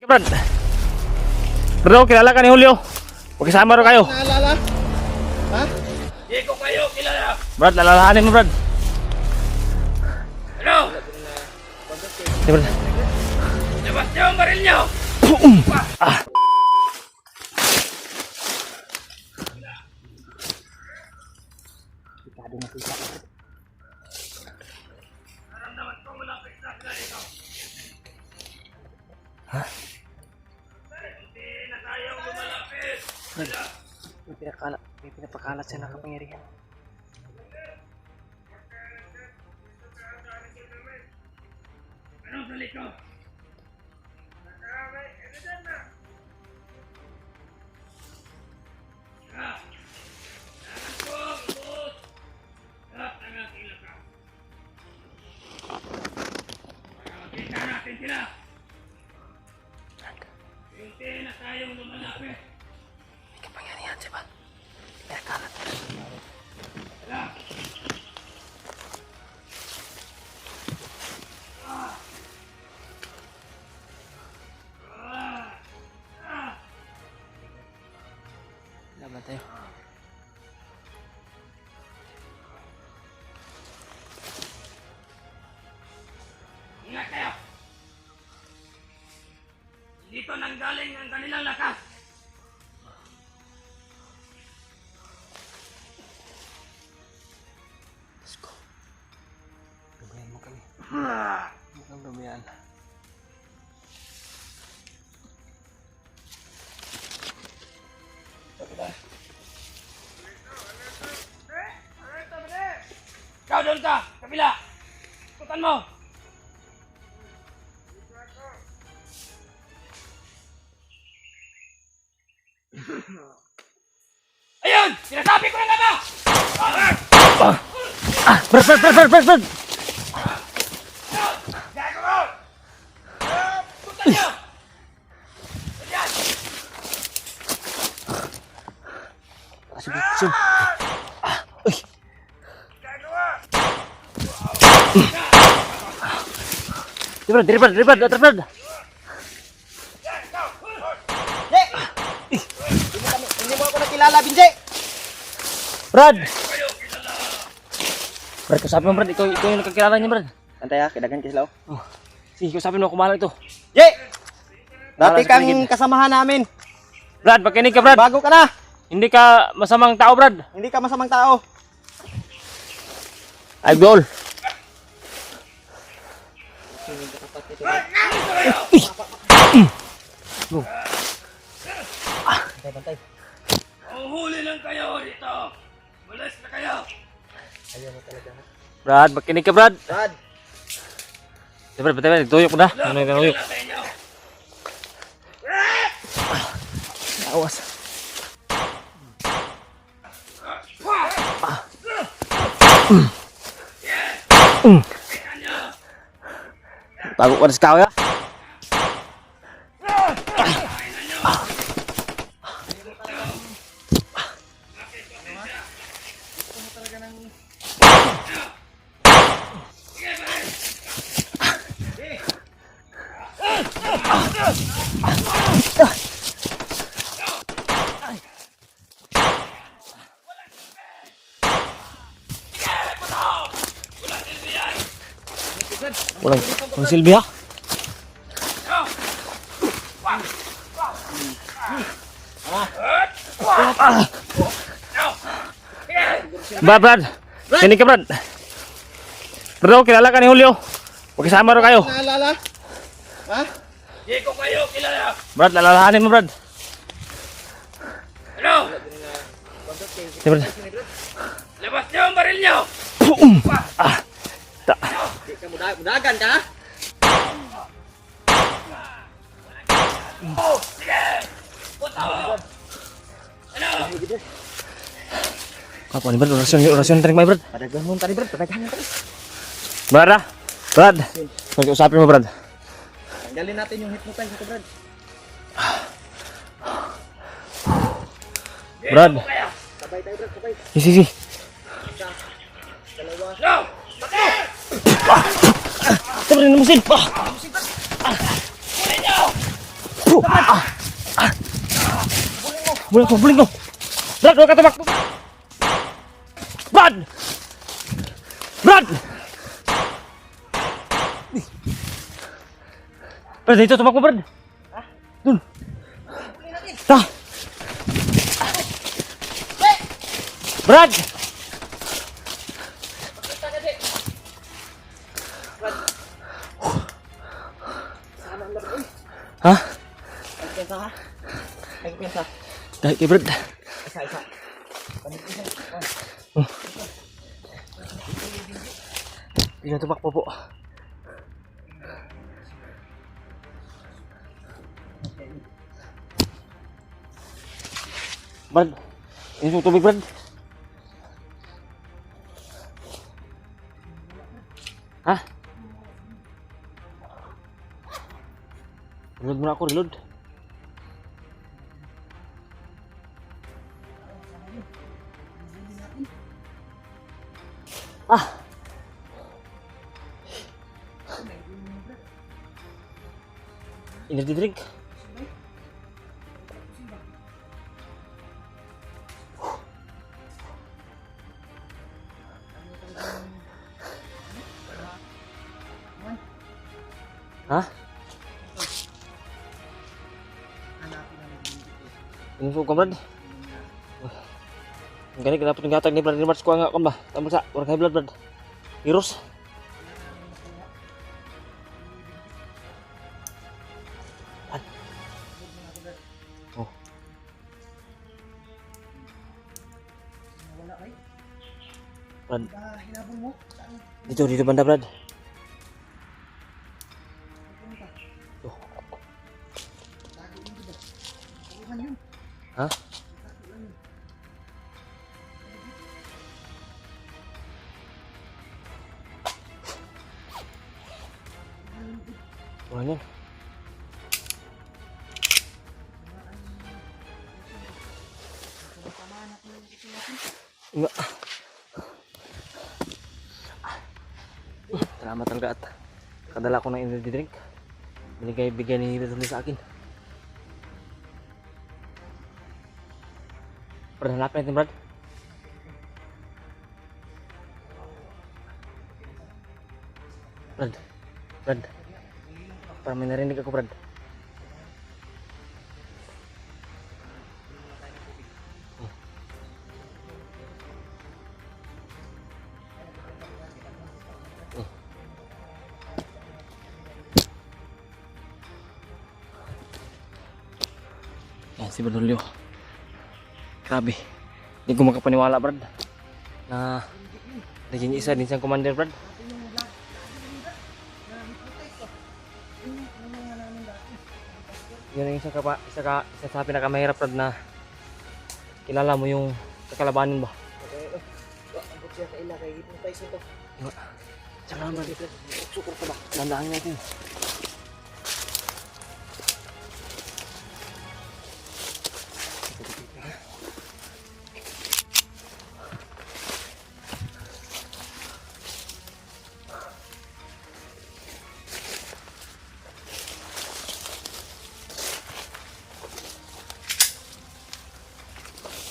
Brad. Bro, kilala ka ni Julio. Magkasama rin kayo. Naalala? Ha? Hindi ko kayo kilala. Brad, lalalahanin mo, Brad. Ano? Di, Brad. Labas niyo ang baril niyo. Naramdaman ko malapit na sila ito. Hindi na tayo lumalapit. May pinapakalat siya ng kapangyarihan. Anong dali ko? Natin sila. Hindi na tayong lumalapit. May kapangyarihan siya, Brad. Pinakalat. Wala. Laban tayo. Ingat kayo. Dito nanggaling ang kanilang lakas. Let's go. Gabayan mo kami. Huwag kang gabayan. Ikaw doon ka, kabila. Ikutan mo. Ayun! Sinasabi ko na nga ba? Brad! Gago mo! Ikutan niyo! Ayan! Asib. Uy! Gago mo! Di, Brad! Hindi mo ako nakilala, Binjay! Brad! Brad, kusapin mo, Brad. Ikaw yung nakakilala niya, Brad. Antay ha, kidagan kislaw. Oh. Sige, kusapin mo. Kumalang ito. Jay! Wala Dati sa kang paligid. kasamahan namin. Brad, makinig ka, Brad. Bago ka na. Hindi ka masamang tao, Brad. Hindi ka masamang tao. Idol. Go. Bantay. Uhuli lang kayo dito. Malas na kayo. Brad, makinig ka, Brad. Brad. Di, Brad, bantay. Tuyok mo na. Ano yung tuyok? Wala sa inyo. Awas. Tago ka na sa kawa, ya? Walang silbi, ha? Brad! Kinig ka, Brad! Bro, kilala ka ni Julio. Magkasama rin kayo. Naalala? Ha? Hindi ko kayo kilala. Brad, lalalahanin mo, Brad. Ano? Di, Brad. Labas niyo ang baril niyo. Mudagan ka ha? Sige! Puto! Ano? Apa ni, Brad? Orasyon tarik, Brad. Padagan mo tadi, Brad. Padagan mo tadi. Brad, ah. Brad. Mag-usapin mo, Brad. Tanggalin natin yung hypnotize ito, Brad. Brad. Sabay tayo, Brad. Sabay. Sige. Dalawa. No! Bakit? Ito rin ang musin. Huli niyo! Buling ko. Brad, huwag ka tumakbo. Brad! Brad! Brad, dito tumakbo, Brad. Dun. Ta. Brad! Ha? Nagpiyansa ha? Nagpiyansa. Dahil kay Brad. Isa. Hindi na tumakbo po. Brad, ini yung tubig, Brad. Ha? Reload muna ako, reload. Ah! Energy drink. Ha? Info ko, Brad. Ang gani kenapa tinggatag ni Brad ni Mars ko nga kan ba? Tama sa war kay blood, Brad. Virus. Oh. Brad. Dito banda, Brad. Ha? Wala yan. Enggak. Salamat talaga at kadala ko ng energy drink. Bigay ni Rizal sa akin. Brad, hanapin natin, Brad. Brad. Para may narinig ako, Brad. Yan si Bradulio. Grabe. Hindi ko makapaniwala, Brad. Na naging isa din siyang commander, Brad. Yun ang isa sa pinakamahirap, Brad, na kilala mo yung kakalabanin ba? Ang siya kaila kay ipong tayo ito. Tsaka naman, sukur ka ba? Landahan natin.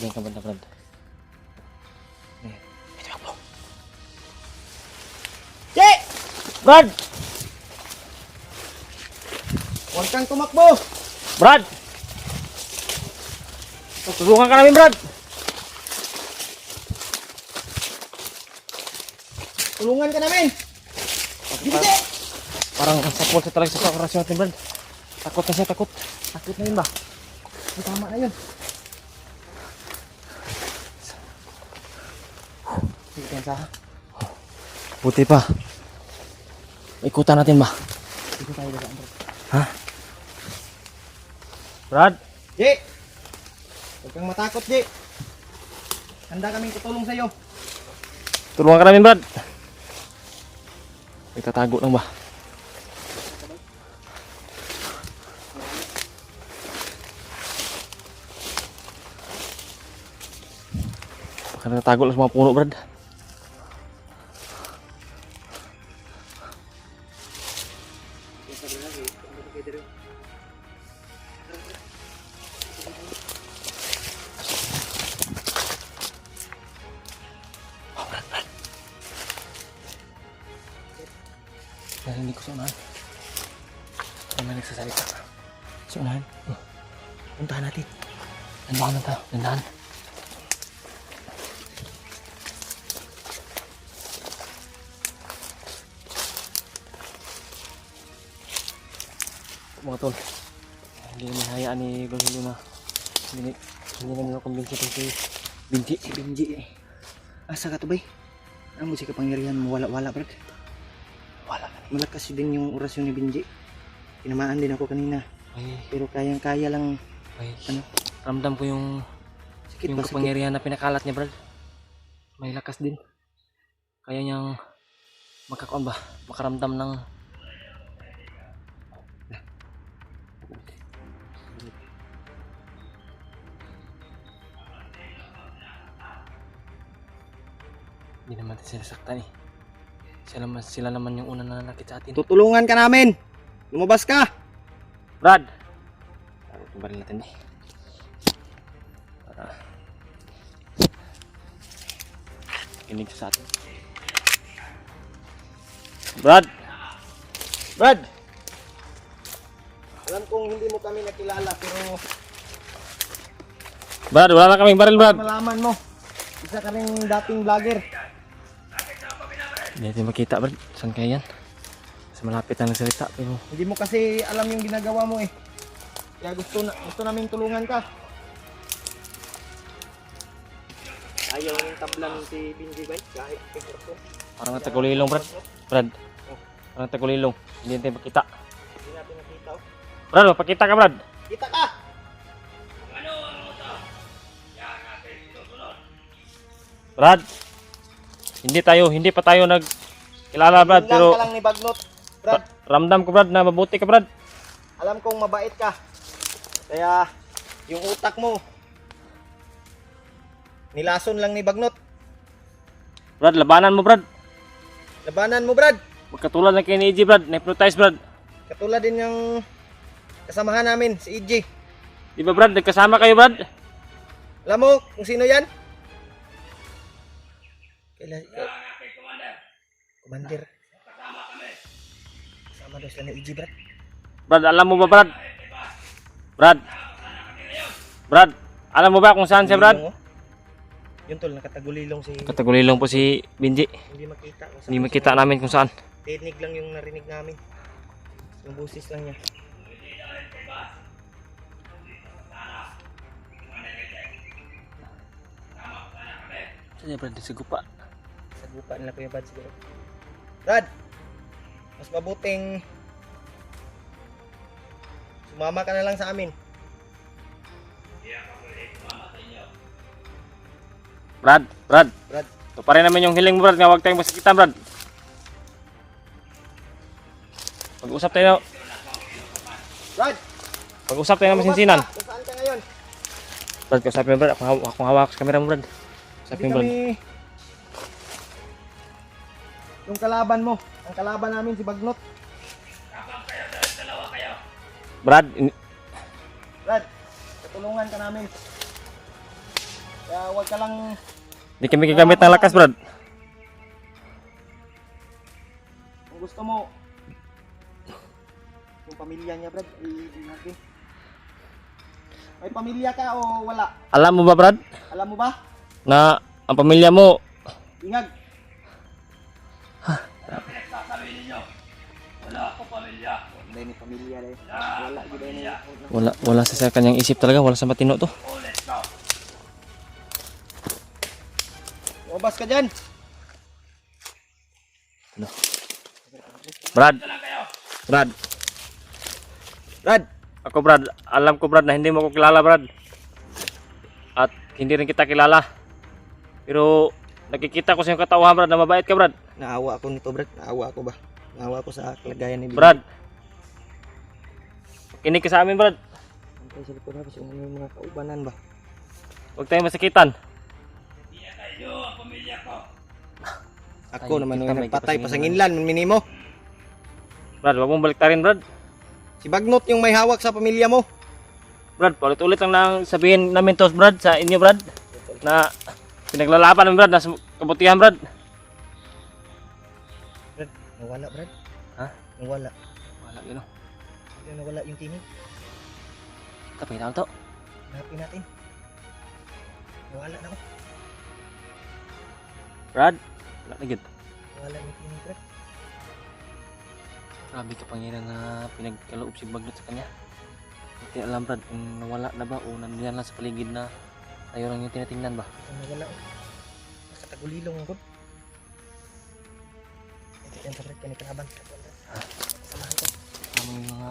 Diyan ka banda, Brad. Ito ako. Jay! Brad! Huwag kang tumakbo! Brad! Tulungan ka namin, Brad! Tulungan ka namin! Hindi! Parang sapol siya talaga sa operasyon natin, Brad. Takot na siya, takot. Takot na yun ba? Ay, tama na yun. Sige, pensa ha? Buti pa. Ikutan natin ba? Dito tayo dito, Andres. Ha? Brad? Jay! Huwag kang matakot, Jay. Handa kaming tutulong sa'yo. Tulungan ka namin, Brad. May tatago lang ba? Baka natatago lang sa mga puno, Brad. nagsasalita. Sa unahan. Puntahan natin. Dandahan na tayo. Dandahan. Mga tol, hindi naman hayaan ni Gonzalo na hindi naman nakumbinsi itong si Binji. Si Benji eh. Asa ka to bay? Ang si kapangyarihan mo wala brad. Wala ka ni. Malakas din yung orasyon ni Benji. Tinamaan din ako kanina. Ay, Pero kayang-kaya lang. ay, Ano? ramdam ko yung Sakit ba? Sakit. kapangyarihan na pinakalat niya, Brad. May lakas din. Kaya niyang makakuan ba? Makaramdam ng hindi naman natin sila saktan eh. Sila naman yung una na nanakit sa atin. Tutulungan ka namin. Lumabas ka. Brad! Baril natin eh. Para kinig siya sa atin. Brad! Brad. Alam kong hindi mo kami nakilala pero Brad, wala na kaming baril, Brad! malaman mo. Isa ka rin dating vlogger. Hindi natin makita, Brad. Saan kaya yan? Sa malapit na nagsalita pero Hindi mo kasi alam yung ginagawa mo eh. Kaya gusto namin tulungan ka. Ayaw yung tablan si Benji bay kahit pagkakso. parang natagulilong, Brad. Brad, parang natagulilong. Hindi natin makita. Hindi natin nakita. Oh. Brad, mapakita ka, Brad. Kita ka! Ano ang uto? Yan natin susunod. Brad, hindi pa tayo nagkilala, Brad. Tingnan Pero ka lang ni Bagnot. Brad, ramdam ko, Brad, na mabuti ka, Brad. alam kong mabait ka. Kaya yung utak mo nilason lang ni Bagnot. Brad, labanan mo, Brad. Labanan mo, Brad. Magkatulad na kay ni EJ, Brad. Na-hypnotize, Brad. Katulad din yung kasamahan namin, si EJ. Di ba, Brad? Nagkasama kayo, Brad? Alam mo kung sino yan? Yan natin, Commander. Commander. Kasama kami. Kasama daw sila ni EJ, Brad. Brad, alam mo ba, Brad? Brad. Brad, alam mo ba kung saan siya, Brad? Gulilong, oh. Yun tol, nakatagulilong si... Katagulilong po si Binji. Hindi makita. Kung Hindi saan makita siya. namin kung saan. Tinig lang yung narinig namin. Yung busis lang niya. Saan niya, Brad? Sa gupa. Sa gupa nila Kuya Brad siguro. Brad! Mas mabuting sumama ka na lang sa amin. Brad, Brad, ito pa rin naman yung hiling mo, Brad. Nga huwag tayong masakitan, Brad. Pag-usap tayo. Brad! Pag-usap tayo ng masinsinan. Kung saan ka ngayon? Brad, kausapin mo, Brad. Akong hawak sa camera mo, Brad. Kausapin mo, Brad. Yung kalaban mo. Ang kalaban namin si Bagnot. Brad, Brad, tutulungan ka namin. Kaya huwag ka lang... hindi kami gagamit ng lakas, Brad. Kung gusto mo, yung pamilya niya, Brad, i-natin. May pamilya ka o wala? Alam mo ba, Brad, Alam mo ba? na ang pamilya mo, Ingag. Sasabihin ninyo, wala akong pamilya. Hindi ni pamilya rin. Wala, gila niya. wala sa kanyang isip talaga. Wala sa matino to. Ulit ko. Lumabas ka dyan. Brad, Ito lang kayo. Brad. Brad, Ako, Brad, alam ko, Brad, na hindi mo ko kilala, Brad. At hindi rin kita kilala. Pero nakikita ko sa iyong katauhan, Brad, na mabait ka, Brad. naawa ako nito, Brad. Naawa ako ba? Naawa ako sa kalagayan ni Brad, kinig ka sa amin, Brad. Siyempre sa likod habis yung mga kaubanan ba? Huwag tayong masakitan. Iyatay nyo ang pamilya ko. Ako Ay, naman kita, yung may nagpatay kita sa pasanginlan, minimo. Brad, huwag mong baliktarin, Brad. Si Bagnot yung may hawak sa pamilya mo. Brad, paulit-ulit lang nang sabihin namin to, Brad, sa inyo, Brad. Na pinaglalaban namin, Brad, na kabutihan, Brad. Nawala, Brad. Ha? Nawala. Wala, yun o. yung nawala yung tinig. Kapag ito to. Hanapin natin. Nawala na ako. Brad, wala na yun. Nawala yung tinig, Brad. Grabe kapangyarihan na pinagkaloob si Bagnot sa kanya. Hindi alam Brad kung nawala na ba o nandiyan lang sa paligid na tayo lang yung tinatingnan ba. Ang nawala ako. Nakatagulilong ako. Ito yan sa Brad, kanikalaban. Samahan ko. Ano yung mga...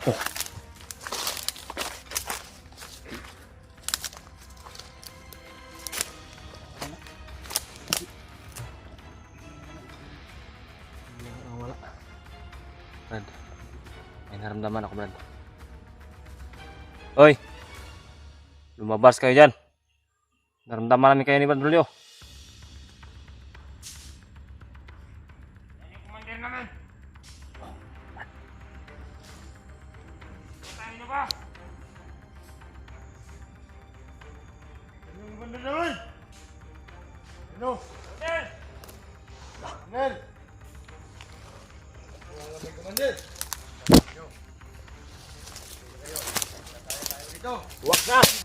Oh! Wala. Brad, may naramdaman ako, Brad. Hoy! Lumabas kayo dyan. Naramdaman namin kayo ni Brad Julio. Yan yung commander naman. Tayo na ba? Yan yung commander naman. Ano? Commander! Commander! Wala may commander. Dito. Huwag na!